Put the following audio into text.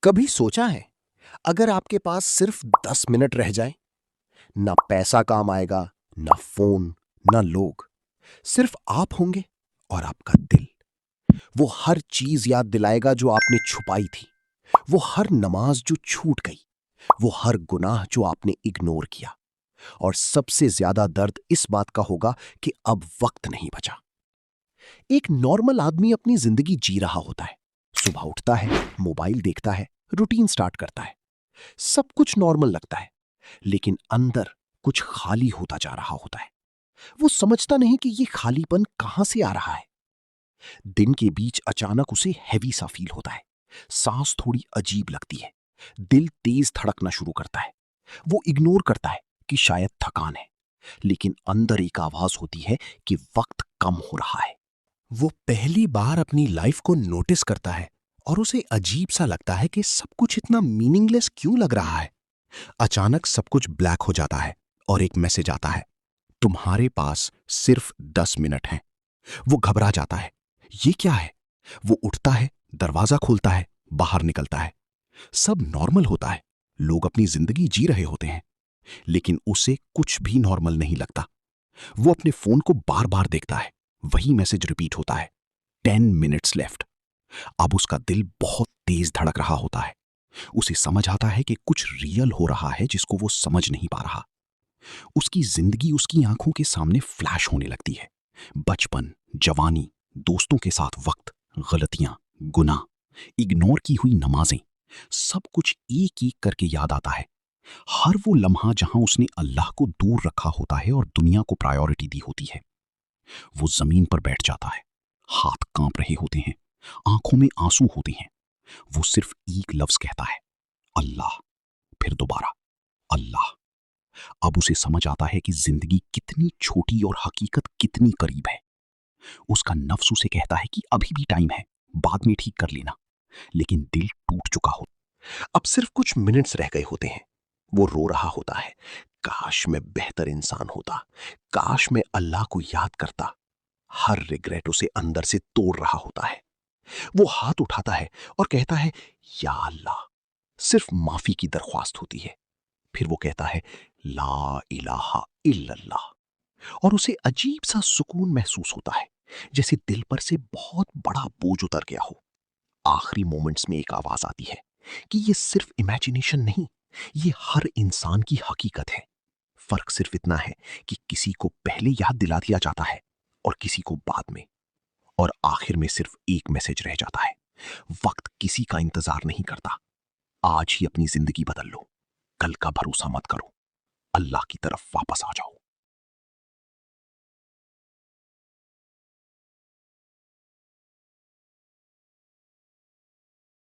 कभी सोचा है अगर आपके पास सिर्फ 10 मिनट रह जाए, ना पैसा काम आएगा, ना फोन, ना लोग, सिर्फ आप होंगे और आपका दिल। वो हर चीज याद दिलाएगा जो आपने छुपाई थी, वो हर नमाज जो छूट गई, वो हर गुनाह जो आपने इग्नोर किया। और सबसे ज्यादा दर्द इस बात का होगा कि अब वक्त नहीं बचा। एक नॉर्मल आदमी अपनी जिंदगी जी रहा होता है। सुबह उठता है, मोबाइल देखता है, रूटीन स्टार्ट करता है, सब कुछ नॉर्मल लगता है। लेकिन अंदर कुछ खाली होता जा रहा होता है। वो समझता नहीं कि ये खालीपन कहां से आ रहा है। दिन के बीच अचानक उसे हैवी सा फील होता है। सांस थोड़ी अजीब लगती है, दिल तेज धड़कना शुरू करता है। वो इग्नोर करता है कि शायद थकान है, लेकिन अंदर एक आवाज होती है कि वक्त कम हो रहा है। वो पहली बार अपनी लाइफ को नोटिस करता है और उसे अजीब सा लगता है कि सब कुछ इतना मीनिंगलेस क्यों लग रहा है। अचानक सब कुछ ब्लैक हो जाता है और एक मैसेज आता है, तुम्हारे पास सिर्फ 10 मिनट हैं। वो घबरा जाता है, ये क्या है? वो उठता है, दरवाजा खोलता है, बाहर निकलता है। सब नॉर्मल होता है, लोग अपनी जिंदगी जी रहे होते हैं, लेकिन उसे कुछ भी नॉर्मल नहीं लगता। वो अपने फोन को बार बार देखता है, वही मैसेज रिपीट होता है, 10 मिनट्स लेफ्ट। अब उसका दिल बहुत तेज धड़क रहा होता है। उसे समझ आता है कि कुछ रियल हो रहा है जिसको वो समझ नहीं पा रहा। उसकी जिंदगी उसकी आंखों के सामने फ्लैश होने लगती है। बचपन, जवानी, दोस्तों के साथ वक्त, गलतियां, गुनाह, इग्नोर की हुई नमाजें, सब कुछ एक एक करके याद आता है। हर वो लम्हा जहां उसने अल्लाह को दूर रखा होता है और दुनिया को प्रायोरिटी दी होती है। वो जमीन पर बैठ जाता है, हाथ कांप रहे होते हैं, आंखों में आंसू होते हैं। वो सिर्फ एक लफ्ज कहता है, अल्लाह। फिर दोबारा, अल्लाह। अब उसे समझ आता है कि जिंदगी कितनी छोटी और हकीकत कितनी करीब है। उसका नफ्स उसे कहता है कि अभी भी टाइम है, बाद में ठीक कर लेना। लेकिन दिल टूट चुका हो। अब सिर्फ कुछ मिनट्स रह गए होते हैं। वो रो रहा होता है, काश मैं बेहतर इंसान होता, काश मैं अल्लाह को याद करता। हर रिग्रेट उसे अंदर से तोड़ रहा होता है। वो हाथ उठाता है और कहता है, या अल्लाह। सिर्फ माफी की दरख्वास्त होती है। फिर वो कहता है, ला इलाहा इल्लल्लाह। और उसे अजीब सा सुकून महसूस होता है, जैसे दिल पर से बहुत बड़ा बोझ उतर गया हो। आखिरी मोमेंट्स में एक आवाज आती है कि ये सिर्फ इमेजिनेशन नहीं, ये हर इंसान की हकीकत है। फर्क सिर्फ इतना है कि किसी को पहले याद दिला दिया जाता है और किसी को बाद में। और आखिर में सिर्फ एक मैसेज रह जाता है, वक्त किसी का इंतजार नहीं करता। आज ही अपनी जिंदगी बदल लो, कल का भरोसा मत करो, अल्लाह की तरफ वापस आ जाओ।